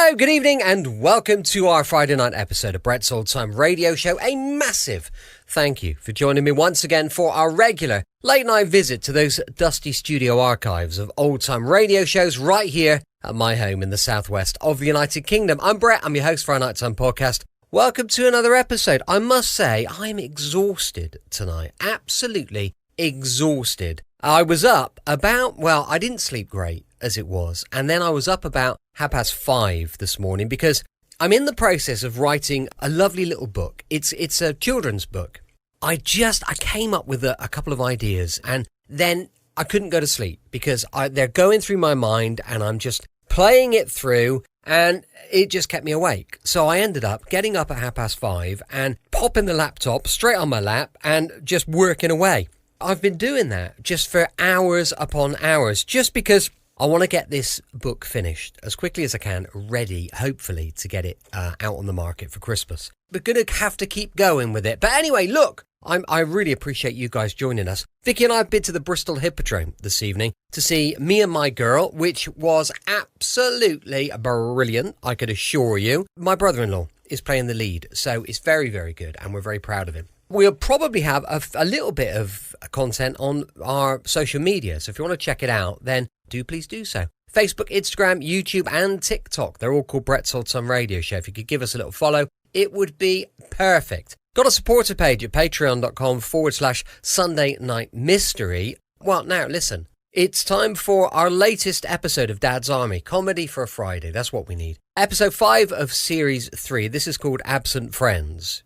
Hello, good evening, and welcome to our Friday night episode of Brett's Old Time Radio Show. A massive thank you for joining me once again for our regular late night visit to those dusty studio archives of old time radio shows right here at my home in the southwest of the United Kingdom. I'm Brett, I'm your host for our Nighttime podcast. Welcome to another episode. I must say, I'm exhausted tonight. Absolutely exhausted. I was up about, well, I didn't sleep great as it was. And then I was up about 5:30 this morning because I'm in the process of writing a lovely little book. It's a children's book. I came up with a couple of ideas and then I couldn't go to sleep because they're going through my mind and I'm just playing it through and it just kept me awake. So I ended up getting up at 5:30 and popping the laptop straight on my lap and just working away. I've been doing that just for hours upon hours, just because I want to get this book finished as quickly as I can, ready, hopefully, to get it out on the market for Christmas. We're going to have to keep going with it. But anyway, look, I really appreciate you guys joining us. Vicky and I have been to the Bristol Hippodrome this evening to see Me and My Girl, which was absolutely brilliant, I could assure you. My brother-in-law is playing the lead, so it's very, very good, and we're very proud of him. We'll probably have a little bit of content on our social media, so if you want to check it out, then please do so. Facebook, Instagram, YouTube and TikTok. They're all called Brett's Old Time Radio Show. If you could give us a little follow, it would be perfect. Got a supporter page at patreon.com/Sunday Night Mystery. Well, now listen, it's time for our latest episode of Dad's Army, comedy for a Friday. That's what we need. Episode 5 of Series 3. This is called Absent Friends.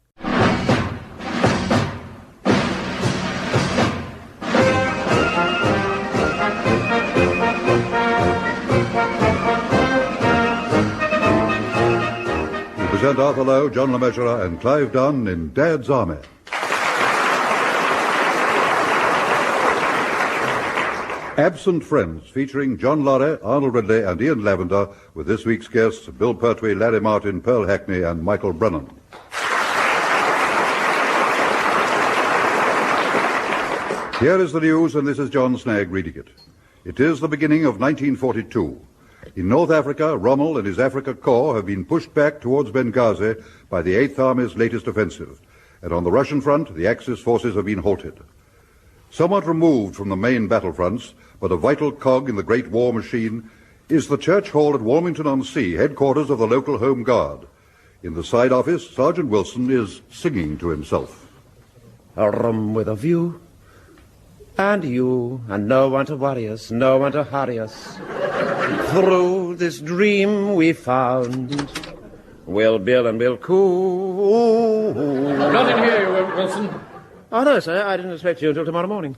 Present Arthur Lowe, John LeMessurier and Clive Dunn in Dad's Army. Absent Friends, featuring John Lorry, Arnold Ridley and Ian Lavender, with this week's guests Bill Pertwee, Larry Martin, Pearl Hackney and Michael Brennan. Here is the news, and this is John Snagg reading it. It is the beginning of 1942. In North Africa, Rommel and his Africa Corps have been pushed back towards Benghazi by the 8th Army's latest offensive, and on the Russian front, the Axis forces have been halted. Somewhat removed from the main battlefronts, but a vital cog in the great war machine, is the church hall at Walmington-on-Sea, headquarters of the local Home Guard. In the side office, Sergeant Wilson is singing to himself. A room with a view, and you, and no one to worry us, no one to hurry us. Through this dream we found, we'll Bill and Bill Coo. Not in here, you won't, Wilson. Oh, no, sir, I didn't expect you until tomorrow morning.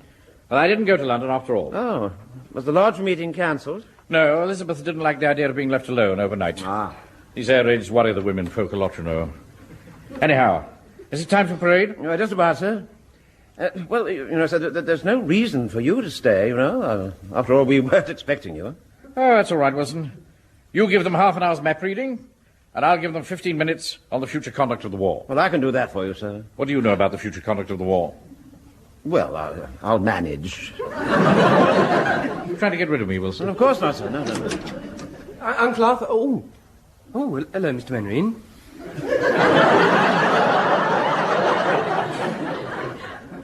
Well, I didn't go to London after all. Oh, was the lodge meeting cancelled? No, Elizabeth didn't like the idea of being left alone overnight. Ah. These air raids worry the women folk a lot, you know. Anyhow, is it time for parade? Just about, sir. Well, you know, sir, there's no reason for you to stay, you know. After all, we weren't expecting you. Oh, that's all right, Wilson. You give them half an hour's map reading, and I'll give them 15 minutes on the future conduct of the war. Well, I can do that for you, sir. What do you know about the future conduct of the war? Well, I'll manage. You're trying to get rid of me, Wilson? Well, of course not, sir. No. Uncle Arthur. Oh, well, hello, Mr. Mainwaring.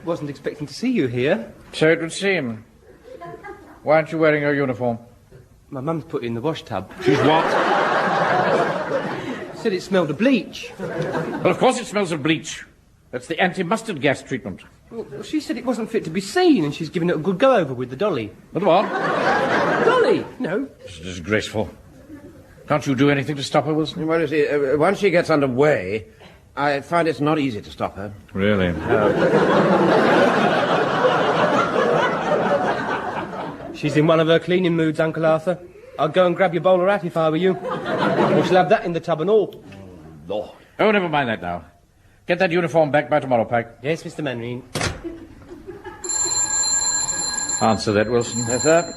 Wasn't expecting to see you here. So it would seem. Why aren't you wearing your uniform? My mum's put it in the wash tub. She's what? Said it smelled of bleach. Well, of course it smells of bleach. That's the anti-mustard gas treatment. Well, she said it wasn't fit to be seen, and she's given it a good go-over with the dolly. With what? Dolly? No. It's disgraceful. Can't you do anything to stop her, Wilson? Well, you see, once she gets underway, I find it's not easy to stop her. Really? She's in one of her cleaning moods, Uncle Arthur. I'd go and grab your bowler hat if I were you. Or she'll have that in the tub and all. Lord. Oh, never mind that now. Get that uniform back by tomorrow, Pike. Yes, Mr. Mainwaring. Answer that, Wilson. Yes, sir.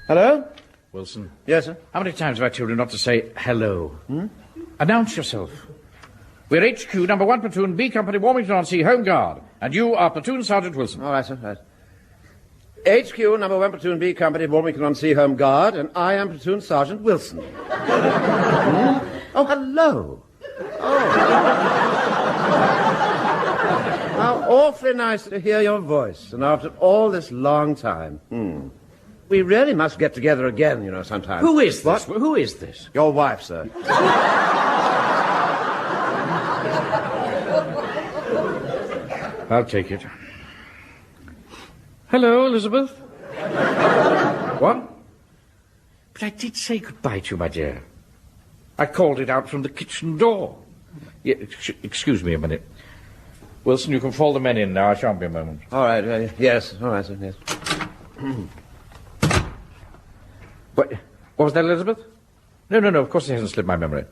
Hello? Wilson. Yes, sir. How many times have I told you not to say hello? Announce yourself. We're HQ, number 1 platoon, B Company, Warmington-on-Sea, Home Guard. And you are Platoon Sergeant Wilson. All right, sir. Right. HQ, number 1 Platoon B Company, Wilmington on Sea Home Guard, and I am Platoon Sergeant Wilson. Oh, hello. Oh. How awfully nice to hear your voice, and after all this long time. We really must get together again, you know, sometime. Who is What? this? Who is this? Your wife, sir. I'll take it. Hello, Elizabeth. What? But I did say goodbye to you, my dear. I called it out from the kitchen door. Yeah, excuse me a minute. Wilson, you can fall the men in now. I shan't be a moment. All right, yes. All right, sir, yes. What was that, Elizabeth? No, of course it hasn't slipped my memory.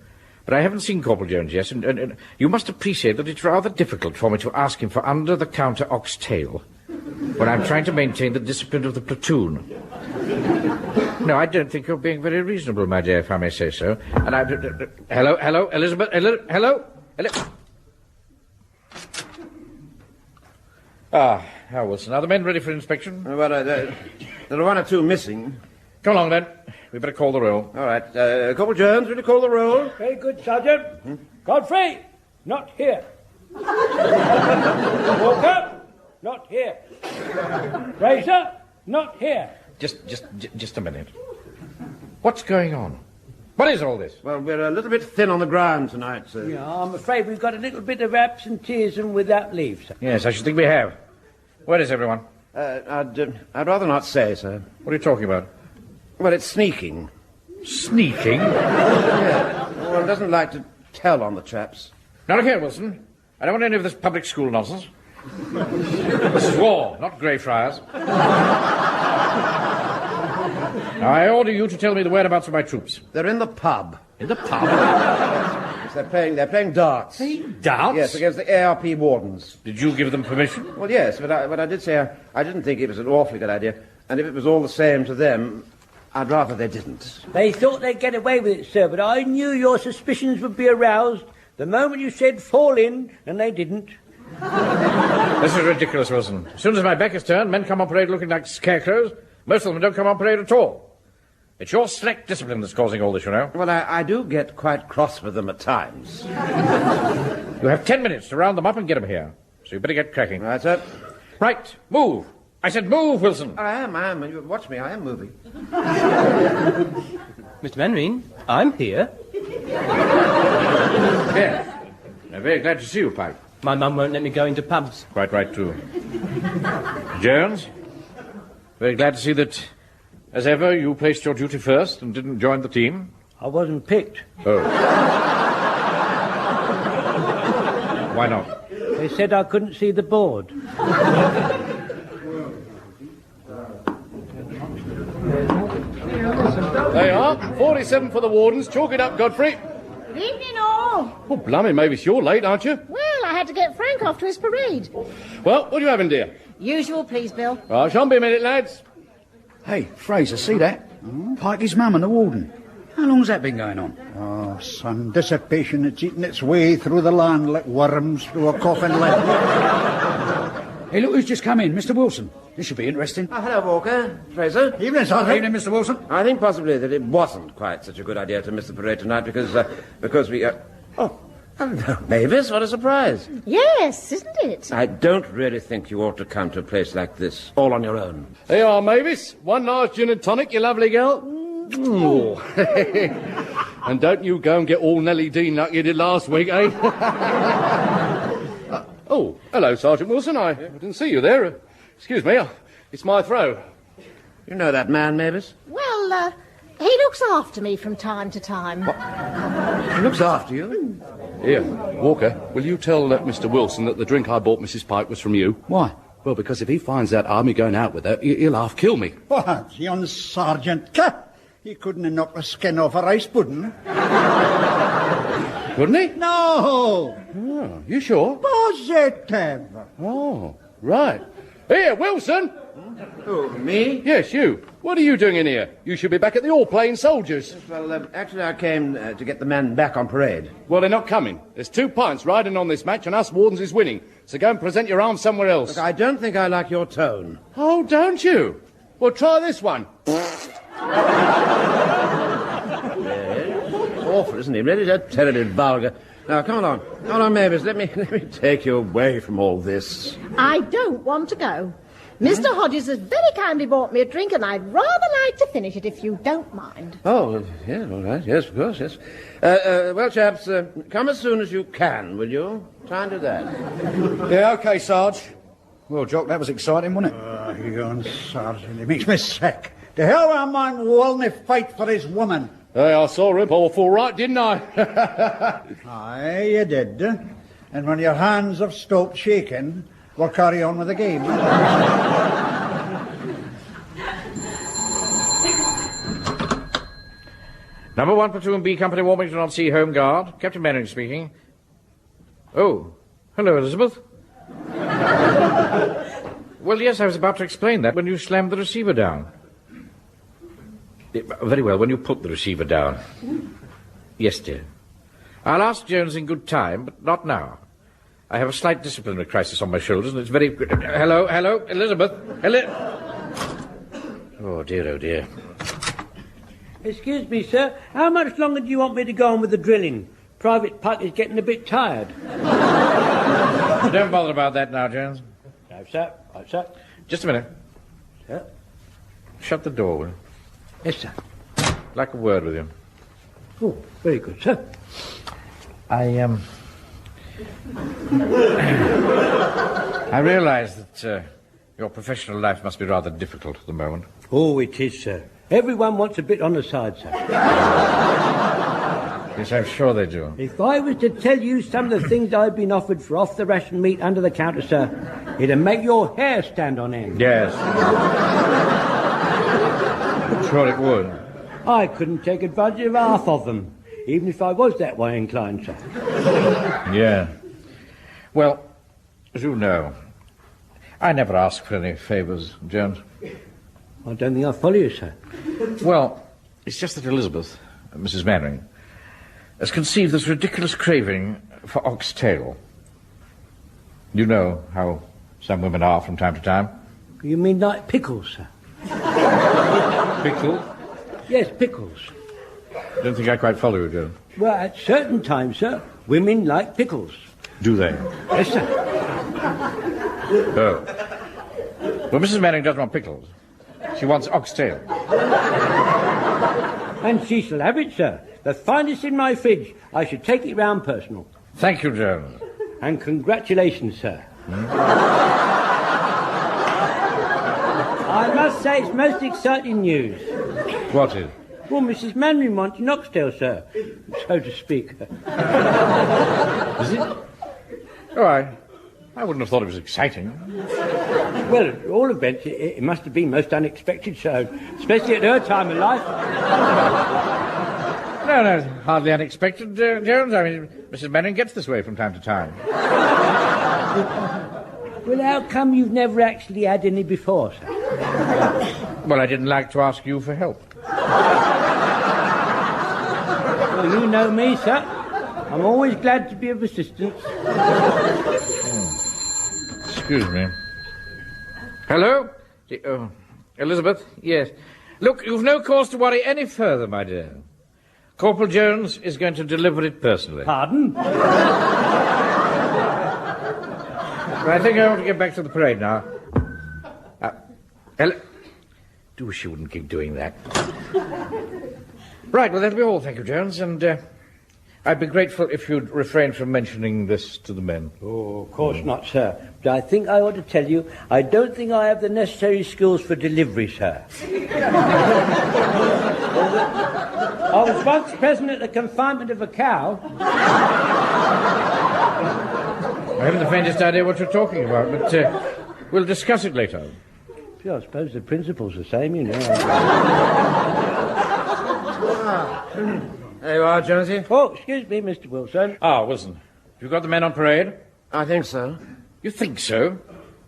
But I haven't seen Corporal Jones yet, and you must appreciate that it's rather difficult for me to ask him for under-the-counter oxtail when I'm trying to maintain the discipline of the platoon. No, I don't think you're being very reasonable, my dear, if I may say so. And I... Hello, Elizabeth? Hello? Now, Wilson, are the men ready for inspection? Well, there are one or two missing. Come along, then. We better call the roll. All right, Corporal Jones, will you call the roll? Very good, Sergeant. Godfrey, not here. Walker, not here. Fraser, not here. Just a minute. What's going on? What is all this? Well, we're a little bit thin on the ground tonight, sir. Yeah, I'm afraid we've got a little bit of absenteeism without leave, sir. Yes, I should think we have. Where is everyone? I'd rather not say, sir. What are you talking about? Well, it's sneaking. Sneaking? Yeah. One doesn't like to tell on the chaps. Now look here, Wilson. I don't want any of this public school nonsense. This is war, not Greyfriars. Now, I order you to tell me the whereabouts of my troops. They're in the pub. In the pub? Yes, they're playing darts. Darts? Yes, against the ARP wardens. Did you give them permission? Well, yes, but I did say I didn't think it was an awfully good idea. And if it was all the same to them, I'd rather they didn't. They thought they'd get away with it, sir, but I knew your suspicions would be aroused the moment you said fall in, and they didn't. This is ridiculous, Wilson. As soon as my back is turned, men come on parade looking like scarecrows. Most of them don't come on parade at all. It's your slack discipline that's causing all this, you know. Well, I do get quite cross with them at times. You have 10 minutes to round them up and get them here. So you better get cracking. Right, sir. Right, move. I said move, Wilson. I am. You watch me, I am moving. Mr. Manring, I'm here. Yes. I'm very glad to see you, Pike. My mum won't let me go into pubs. Quite right, too. Jones, very glad to see that, as ever, you placed your duty first and didn't join the team. I wasn't picked. Oh. Why not? They said I couldn't see the board. They are. 47 for the wardens. Chalk it up, Godfrey. Good evening, all. Oh, blimey, Mavis, you're late, aren't you? Well, I had to get Frank off to his parade. Well, what are you having, dear? Usual, please, Bill. I shan't be a minute, lads. Hey, Fraser, see that? Pikey's mum and the warden. How long's that been going on? Oh, son, dissipation, it's eating its way through the land like worms through a coffin lid. Hey, look who's just come in, Mr. Wilson. This should be interesting. Oh, hello, Walker. Fraser. Evening, Sergeant. Evening, Mr. Wilson. I think possibly that it wasn't quite such a good idea to miss the parade tonight because we... Oh, hello, Mavis, what a surprise. Yes, isn't it? I don't really think you ought to come to a place like this all on your own. There you are, Mavis. One nice gin and tonic, you lovely girl. Oh. And don't you go and get all Nellie Dean like you did last week, eh? Oh, hello, Sergeant Wilson. I didn't see you there. Excuse me, it's my throw. You know that man, Mavis? Well, he looks after me from time to time. He looks after you. Here, Walker, will you tell Mr. Wilson that the drink I bought Mrs. Pike was from you? Why? Well, because if he finds out I'm going out with her, he'll half kill me. What, young Sergeant? He couldn't have knocked the skin off a rice pudding. Couldn't he? No! Oh, you sure? Positive. Oh, right. Here, Wilson! Oh, me? Yes, you. What are you doing in here? You should be back at the hall playing soldiers. Well, actually, I came to get the men back on parade. Well, they're not coming. There's 2 pints riding on this match, and us Wardens is winning. So go and present your arms somewhere else. Look, I don't think I like your tone. Oh, don't you? Well, try this one. Yes. It's awful, isn't it? Really, so terribly vulgar. Now, come along. Come on, Mavis. Let me take you away from all this. I don't want to go. Mr. Hodges has very kindly bought me a drink, and I'd rather like to finish it if you don't mind. Oh, yeah, all right. Yes, of course, yes. Well, chaps, come as soon as you can, will you? Try and do that. Yeah, OK, Sarge. Well, Jock, that was exciting, wasn't it? You going, Sergeant. He makes me sick. The hell of a man will not fight for his woman. Hey, I saw him awful right, didn't I? Aye, you did. And when your hands have stopped shaking, we'll carry on with the game. Number 1 Platoon B Company, Warmington on Sea, Home Guard. Captain Mannering speaking. Oh, hello, Elizabeth. Well, yes, I was about to explain that when you slammed the receiver down. Very well, when you put the receiver down. Yes, dear. I'll ask Jones in good time, but not now. I have a slight disciplinary crisis on my shoulders, and it's very... Hello, Elizabeth. Oh, dear. Excuse me, sir. How much longer do you want me to go on with the drilling? Private Puck is getting a bit tired. Don't bother about that now, Jones. No, sir. Right, sir. Just a minute. Sir? Shut the door, will you? Yes, sir. I'd like a word with you. Oh, very good, sir. I realise that your professional life must be rather difficult at the moment. Oh, it is, sir. Everyone wants a bit on the side, sir. Yes, I'm sure they do. If I was to tell you some of the things I've been offered for off-the-ration meat under the counter, sir, it'd make your hair stand on end. Yes. I'm sure it would. I couldn't take advantage of half of them, even if I was that way inclined, sir. Yeah. Well, as you know, I never ask for any favours, Jones. I don't think I follow you, sir. Well, it's just that Elizabeth, Mrs. Mannering, has conceived this ridiculous craving for oxtail. You know how some women are from time to time. You mean like pickles, sir? Pickle? Yes, pickles. I don't think I quite follow you, Jones. Well, at certain times, sir, women like pickles. Do they? Yes, sir. Oh. Well, Mrs. Mannering doesn't want pickles. She wants oxtail. And she shall have it, sir. The finest in my fridge. I should take it round personal. Thank you, Jones. And congratulations, sir. I must say it's most exciting news. What is? Well, Mrs. Mannering wants an oxtail, sir, so to speak. Is it? Oh, I wouldn't have thought it was exciting. Well, at all events, it must have been most unexpected, so, especially at her time of life. No, hardly unexpected, Jones. I mean, Mrs. Mannering gets this way from time to time. Well, how come you've never actually had any before, sir? Well, I didn't like to ask you for help. Well, you know me, sir. I'm always glad to be of assistance. Excuse me. Hello? Elizabeth? Yes. Look, you've no cause to worry any further, my dear. Corporal Jones is going to deliver it personally. Pardon? I think I want to get back to the parade now. Do wish you wouldn't keep doing that. Right, well, that'll be all, thank you, Jones, and I'd be grateful if you'd refrain from mentioning this to the men. Oh, of course not, sir. But I think I ought to tell you, I don't think I have the necessary skills for delivery, sir. I was once present at the confinement of a cow. I haven't the faintest idea what you're talking about, but we'll discuss it later. Yeah, I suppose the principle's the same, you know. There you are, Jonesy. Oh, excuse me, Mr. Wilson. Ah, Wilson. Have you got the men on parade? I think so. You think so?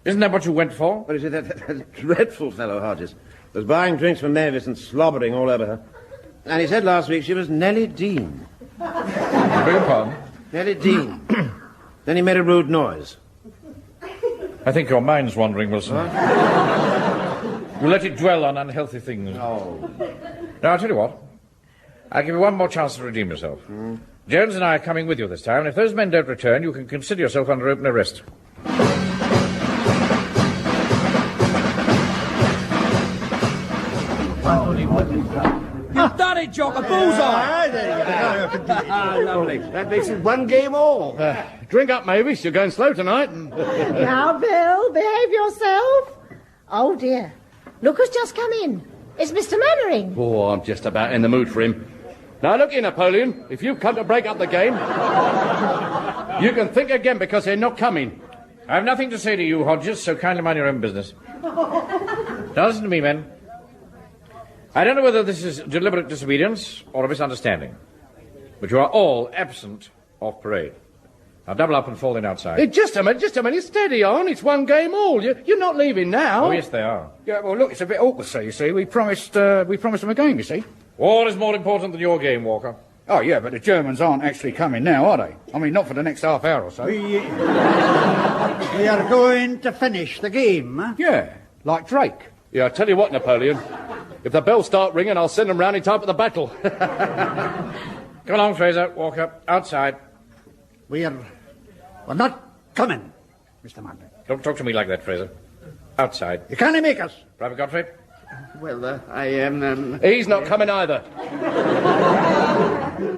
Isn't that what you went for? What is it, that dreadful fellow Hodges was buying drinks from Mavis and slobbering all over her. And he said last week she was Nellie Dean. I beg your pardon? Nellie Dean. Then he made a rude noise. I think your mind's wandering, Wilson. You let it dwell on unhealthy things. Oh. Now, I'll tell you what. I'll give you one more chance to redeem yourself. Jones and I are coming with you this time, and if those men don't return, you can consider yourself under open arrest. You've done it, Jock, a bullseye! Lovely. That makes it one game all. Drink up, Mavis. You're going slow tonight. Now, Bill, behave yourself. Oh, dear. Look who's just come in. It's Mr. Mannering. Oh, I'm just about in the mood for him. Now, look here, Napoleon. If you've come to break up the game, you can think again because they're not coming. I have nothing to say to you, Hodges, so kindly mind your own business. Now, listen to me, men. I don't know whether this is deliberate disobedience or a misunderstanding, but you are all absent off parade. Now, double up and fall in outside. Hey, just a minute. Steady on. It's one game all. You're not leaving now. Oh, yes, they are. Yeah, well, look, it's a bit awkward, sir, you see. We promised them a game, you see. War is more important than your game, Walker. Oh, yeah, but the Germans aren't actually coming now, are they? I mean, not for the next half hour or so. We are going to finish the game, huh? Yeah, like Drake. Yeah, I tell you what, Napoleon. If the bells start ringing, I'll send them round in time for the battle. Come along, Fraser. Walker. Outside. We're not coming, Mr. Manley. Don't talk to me like that, Fraser. Outside. You can't make us. Private Godfrey? Well, I am... He's not coming either.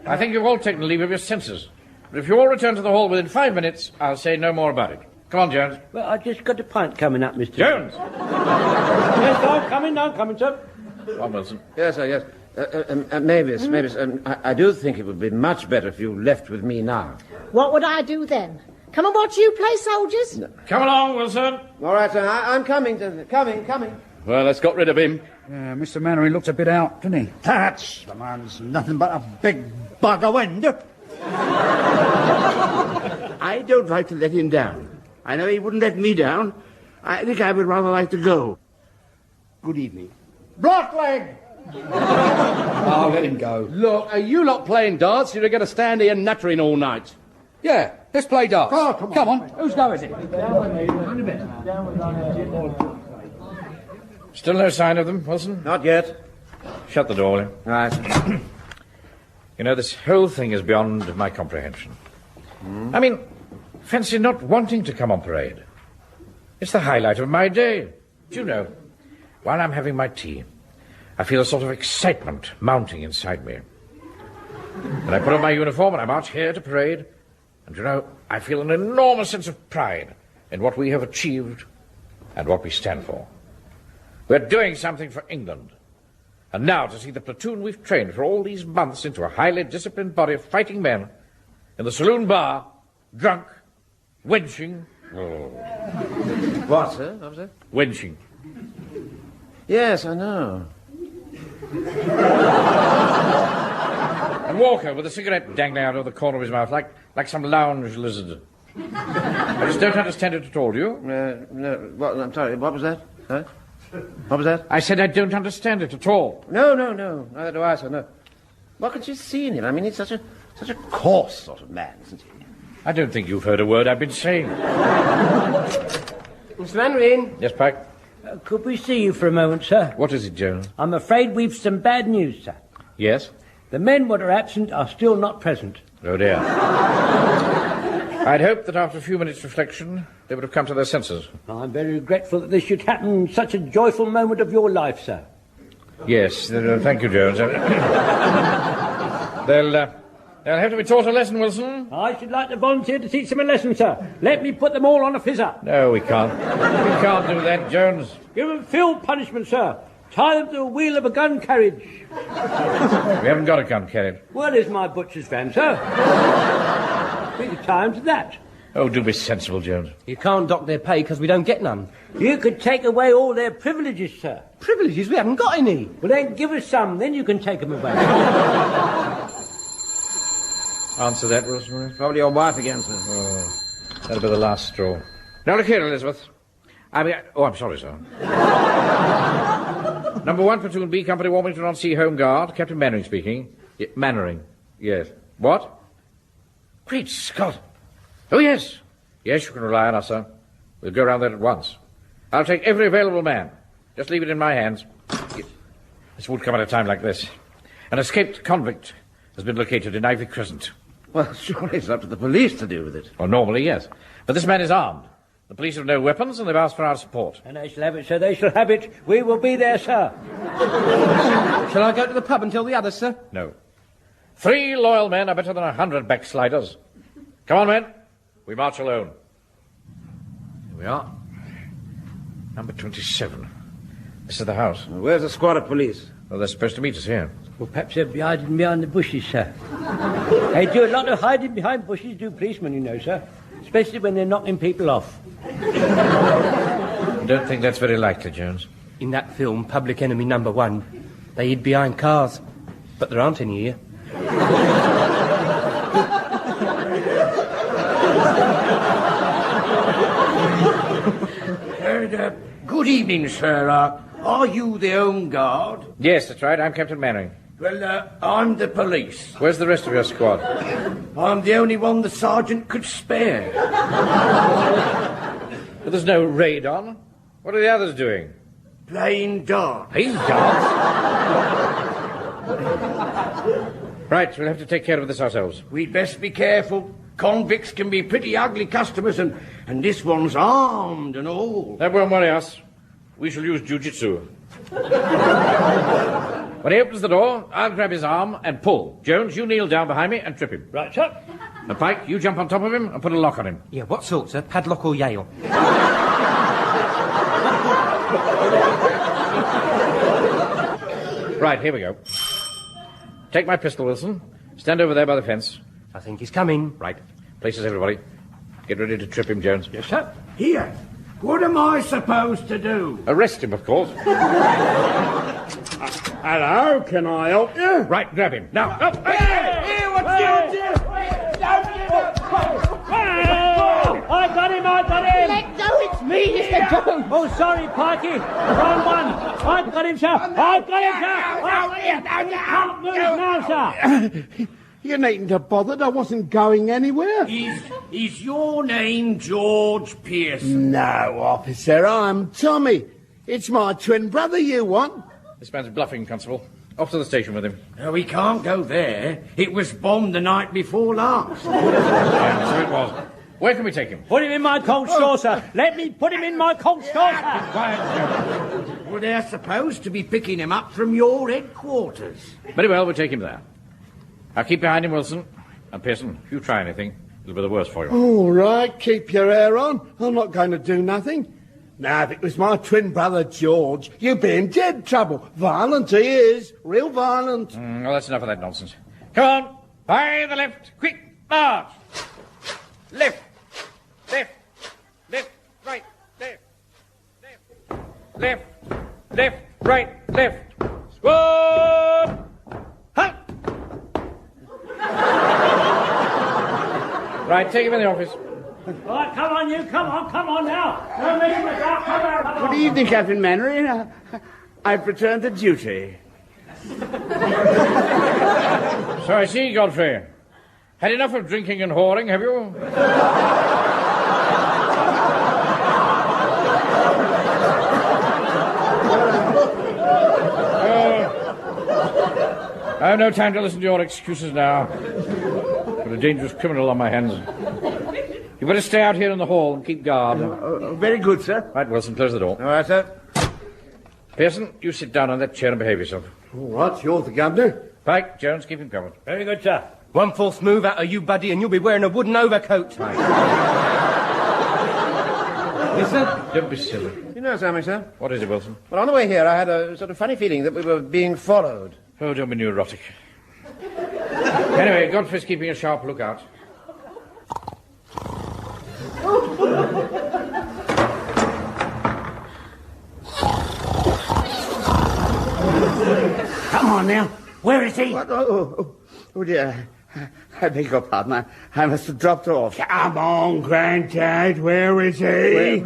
I think you've all taken leave of your senses. But if you all return to the hall within 5 minutes, I'll say no more about it. Come on, Jones. Well, I just got a pint coming up, Mr. Jones! Yes, I'm coming, sir. Come, Wilson. Yes, sir, yes. Mavis, I do think it would be much better if you left with me now. What would I do then? Come and watch you play soldiers? No. Come along, Wilson. All right, sir, I'm coming. Coming. Well, let's got rid of him. Mr. Mannering looked a bit out, didn't he? That's the man's nothing but a big bag of wind. I don't like to let him down. I know he wouldn't let me down. I think I would rather like to go. Good evening. Blackleg! Oh, let him go. Look, are you lot playing darts? You're going to stand here nattering all night. Yeah, let's play darts. Oh, come on. Whose go is it? Still no sign of them, Wilson? Not yet. Shut the door, will you? Right. You know, this whole thing is beyond my comprehension. I mean, fancy not wanting to come on parade. It's the highlight of my day. Do you know, while I'm having my tea, I feel a sort of excitement mounting inside me. And I put on my uniform and I march here to parade. And, you know, I feel an enormous sense of pride in what we have achieved and what we stand for. We're doing something for England. And now to see the platoon we've trained for all these months into a highly disciplined body of fighting men in the saloon bar, drunk, wenching. Oh. What, sir? What was that? Wenching. Yes, I know. And Walker with a cigarette dangling out of the corner of his mouth like some lounge lizard. I just don't understand it at all, do you? No, what, I'm sorry, what was that? Huh? What was that? I said I don't understand it at all. No. Neither do I, sir, no. What could you see in him? I mean, he's such a coarse sort of man, isn't he? I don't think you've heard a word I've been saying. Mr. Mannering. Yes, Pike? Could we see you for a moment, sir? What is it, Jones? I'm afraid we've some bad news, sir. Yes? The men what are absent are still not present. Oh, dear. I'd hoped that after a few minutes' reflection, they would have come to their senses. I'm very regretful that this should happen in such a joyful moment of your life, sir. Yes, thank you, Jones. They'll have to be taught a lesson, Wilson. I should like to volunteer to teach them a lesson, sir. Let me put them all on a fizzer. No, we can't. We can't do that, Jones. Give them field punishment, sir. Tie them to the wheel of a gun carriage. We haven't got a gun carriage. Where is my butcher's van, sir? We could tie them to that. Oh, do be sensible, Jones. You can't dock their pay because we don't get none. You could take away all their privileges, sir. Privileges? We haven't got any. Well, then give us some, then you can take them away. Answer that, Wilson. Probably your wife again, sir. Oh, that'll be the last straw. Now, look here, Elizabeth. I'm sorry, sir. Number 1, Platoon B, Company Warmington on Sea Home Guard. Captain Mannering speaking. Mannering, yes. What? Great Scott. Oh, yes. Yes, you can rely on us, sir. We'll go round there at once. I'll take every available man. Just leave it in my hands. This would come at a time like this. An escaped convict has been located in Ivy Crescent. Well, surely it's up to the police to deal with it. Well, normally, yes. But this man is armed. The police have no weapons, and they've asked for our support. And they shall have it, sir. They shall have it. We will be there, sir. Shall I go to the pub and tell the others, sir? No. 3 loyal men are better than 100 backsliders. Come on, men. We march alone. Here we are. Number 27. This is the house. Well, where's the squad of police? Well, they're supposed to meet us here. Well, perhaps they'll be hiding behind the bushes, sir. They do a lot of hiding behind bushes, do policemen, you know, sir. Especially when they're knocking people off. I don't think that's very likely, Jones. In that film, Public Enemy number 1, they hid behind cars. But there aren't any here. Good evening, sir. Are you the Home Guard? Yes, that's right. I'm Captain Mannering. Well, I'm the police. Where's the rest of your squad? I'm the only one the sergeant could spare. But there's no raid on. What are the others doing? Playing darts. Playing darts? Right, we'll have to take care of this ourselves. We'd best be careful. Convicts can be pretty ugly customers, and this one's armed and all. That won't worry us. We shall use jujitsu. When he opens the door, I'll grab his arm and pull. Jones, you kneel down behind me and trip him. Right, sir. And Pike, you jump on top of him and put a lock on him. Yeah, what sort, sir? Padlock or Yale? Right, here we go. Take my pistol, Wilson. Stand over there by the fence. I think he's coming. Right. Places, everybody. Get ready to trip him, Jones. Yes, sir. Here. What am I supposed to do? Arrest him, of course. Hello, can I help you? Right, grab him. Now, up! Here, what's going on? I got him! Let go, it's me, Mr. Jones. Oh, sorry, Pikey. Wrong one. I've got him, sir. I've got him, sir. Can't move now, sir. You needn't have bothered. I wasn't going anywhere. Is your name George Pearson? No, officer, I'm Tommy. It's my twin brother you want. This man's bluffing, Constable. Off to the station with him. No, we can't go there. It was bombed the night before last. Yeah, so it was. Where can we take him? Put him in my cold store, sir. Let me put him in my cold store, sir. Quiet. Well, they're supposed to be picking him up from your headquarters. Very well, we'll take him there. Now keep behind him, Wilson. And Pearson, if you try anything, it'll be the worse for you. All right, keep your hair on. I'm not going to do nothing. Now, if it was my twin brother George, you'd be in dead trouble. Violent he is. Real violent. Well, that's enough of that nonsense. Come on. By the left. Quick. March. Left. Left. Left. Right. Left. Left. Left. Left. Right. Left. Squad. Halt. Right, take him in the office. Right, come on, you. Come on now. Don't make him without. Come on. Good evening, Captain Mannering. I've returned to duty. So I see, Godfrey. Had enough of drinking and whoring, have you? I have no time to listen to your excuses now. I've got a dangerous criminal on my hands. You better stay out here in the hall and keep guard. Very good, sir. Right, Wilson, close the door. All right, sir. Pearson, you sit down on that chair and behave yourself. All right, you're the governor. Pike, Jones, keep him covered. Very good, sir. 1/4 move out of you, buddy, and you'll be wearing a wooden overcoat. Yes, sir? Don't be silly. You know something, sir? What is it, Wilson? Well, on the way here, I had a sort of funny feeling that we were being followed. Oh, don't be neurotic. Anyway, Godfrey's keeping a sharp lookout. Come on now. Where is he? What? Oh, dear. I beg your pardon. I must have dropped off. Come on, Grandad. Where is he?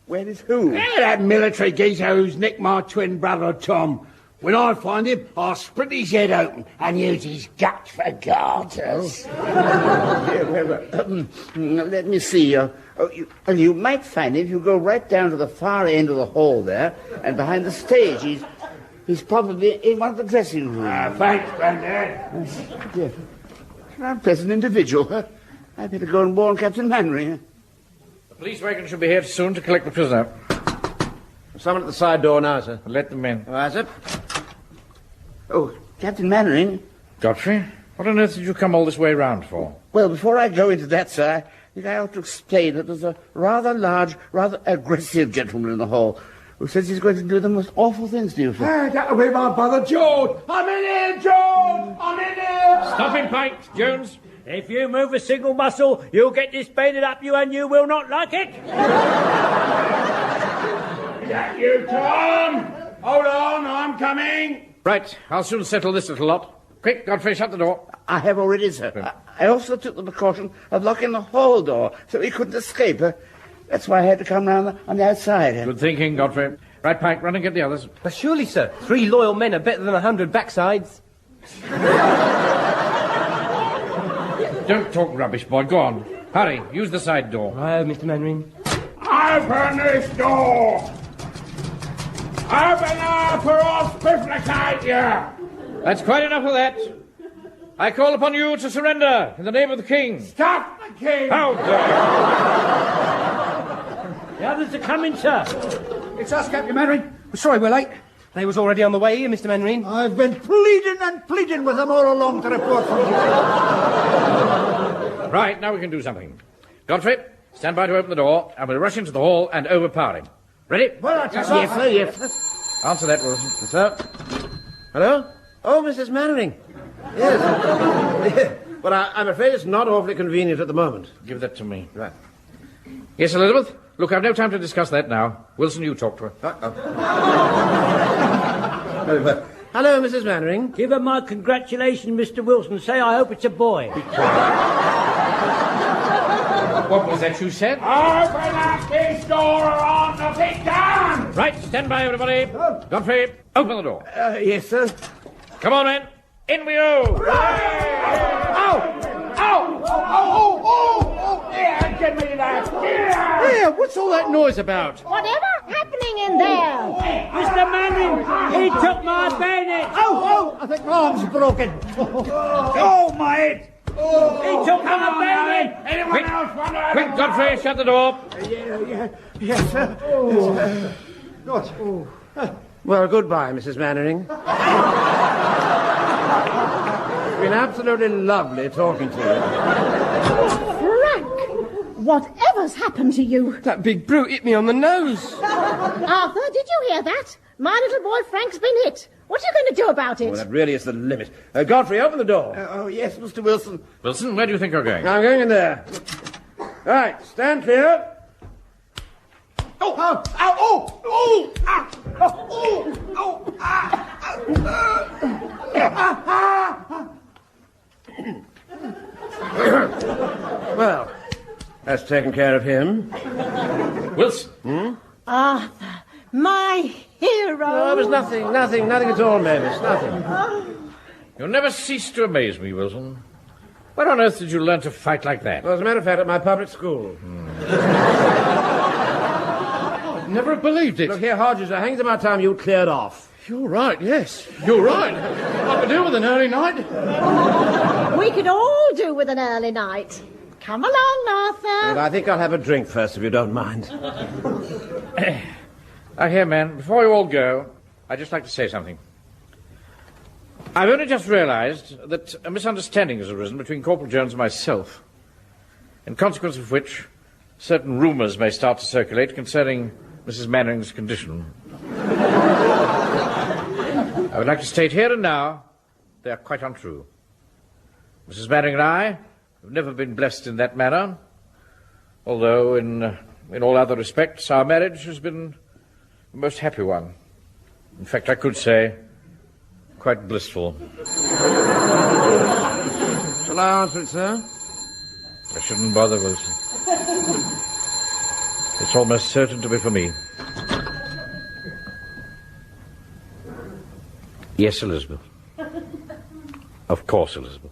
Where is who? That military geezer who's nicked my twin brother Tom. When I find him, I'll split his head open and use his guts for garters. Let me see. You might find him if you go right down to the far end of the hall there, and behind the stage. He's probably in one of the dressing rooms. Thanks, Grandad. Yes. An unpleasant individual. I'd better go and warn Captain Mannering. The police wagon should be here soon to collect the prisoner. Someone at the side door now, sir. Let them in. Aye, sir. Oh, Captain Mannering. Godfrey, what on earth did you come all this way round for? Well, before I go into that, sir, I think I ought to explain that there's a rather large, rather aggressive gentleman in the hall who says he's going to do the most awful things to you, sir. That'll be my brother George. I'm in here, George. I'm in here. Stop him, Pike. Jones. If you move a single muscle, you'll get disbanded up you and you will not like it. That you, Tom? Hold on, I'm coming. Right, I'll soon settle this little lot. Quick, Godfrey, shut the door. I have already, sir. I also took the precaution of locking the hall door so he couldn't escape. That's why I had to come round on the outside. Good thinking, Godfrey. Right, Pike, run and get the others. But surely, sir, 3 loyal men are better than 100 backsides. Don't talk rubbish, boy. Go on. Hurry, use the side door. Right, Mr. Mannering. Open this door. Open up or I'll spifflicate you. That's quite enough of that. I call upon you to surrender in the name of the king. Stop the king. How dare The others are coming, sir. It's us, Captain Mannering. We're sorry we're late. They was already on the way here, Mr. Mannering. I've been pleading and pleading with them all along to report from you. Right, now we can do something. Godfrey, stand by to open the door, and we'll rush into the hall and overpower him. Ready? Well, yes, sir, yes. Answer that, Wilson. Yes, sir. Hello? Oh, Mrs. Mannering. Yes. But I'm afraid it's not awfully convenient at the moment. Give that to me. Right. Yes, Elizabeth? Look, I've no time to discuss that now. Wilson, you talk to her. Very well. Hello, Mrs. Mannering. Give her my congratulations, Mr. Wilson. Say I hope it's a boy. What was that you said? Open up this door or I'll knock it down. Right, stand by, everybody. Godfrey, open the door. Yes, sir. Come on, men. In we go. Yeah, give me that. Yeah, what's all that noise about? Whatever happening in there? Mr. Mannering, he took my bayonet. I think my arm's broken. Oh, my head. He took my bayonet. Anyone else want to... Quick, Godfrey, shut the door. Yes, sir. God. Well, goodbye, Mrs. Mannering. It's been absolutely lovely talking to you. Frank, whatever's happened to you? That big brute hit me on the nose. Arthur, did you hear that? My little boy Frank's been hit. What are you going to do about it? Well, that really is the limit. Godfrey, open the door. Oh, yes, Mr. Wilson. Wilson, where do you think you're going? I'm going in there. Right, stand clear. Well, that's taken care of him. Wilson. Arthur, my hero. No, it was nothing at all, Mavis, nothing. You never cease to amaze me, Wilson. Where on earth did you learn to fight like that? Well, as a matter of fact, at my public school. Never have believed it. Look here, Hodges, I think about time you cleared off. You're right, yes. You're right. I could do with an early night. We could all do with an early night. Come along, Arthur. Well, I think I'll have a drink first, if you don't mind. Here, man, before you all go, I'd just like to say something. I've only just realized that a misunderstanding has arisen between Corporal Jones and myself, in consequence of which certain rumours may start to circulate concerning Mrs. Mannering's condition. I would like to state here and now they are quite untrue. Mrs. Mannering and I have never been blessed in that manner, although in all other respects our marriage has been a most happy one. In fact, I could say quite blissful. Shall I answer it, sir? I shouldn't bother, Wilson. It's almost certain to be for me. Yes, Elizabeth. Of course, Elizabeth.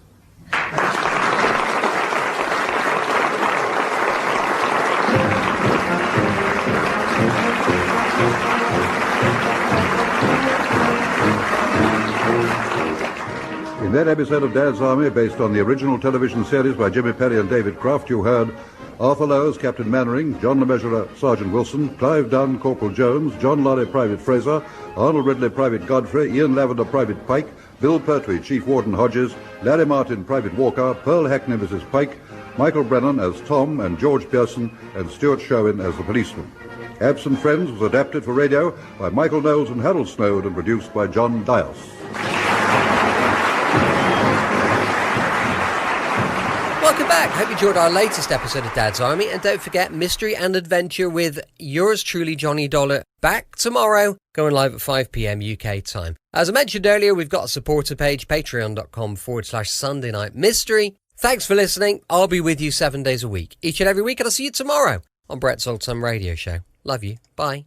In that episode of Dad's Army, based on the original television series by Jimmy Perry and David Croft, you heard Arthur Lowe as Captain Mannering, John LeMessurier, Sergeant Wilson, Clive Dunn, Corporal Jones, John Lorry, Private Fraser, Arnold Ridley, Private Godfrey, Ian Lavender, Private Pike, Bill Pertwee, Chief Warden Hodges, Larry Martin, Private Walker, Pearl Hackney, Mrs. Pike, Michael Brennan as Tom, and George Pearson and Stuart Sherwin as the policeman. Absent Friends was adapted for radio by Michael Knowles and Harold Snowd and produced by John Dias. Welcome back. Hope you enjoyed our latest episode of Dad's Army. And don't forget, Mystery and Adventure with yours truly, Johnny Dollar, back tomorrow, going live at 5 p.m. UK time. As I mentioned earlier, we've got a supporter page, patreon.com/Sunday Night Mystery. Thanks for listening. I'll be with you 7 days a week, each and every week, and I'll see you tomorrow on Brett's Old Time Radio Show. Love you. Bye.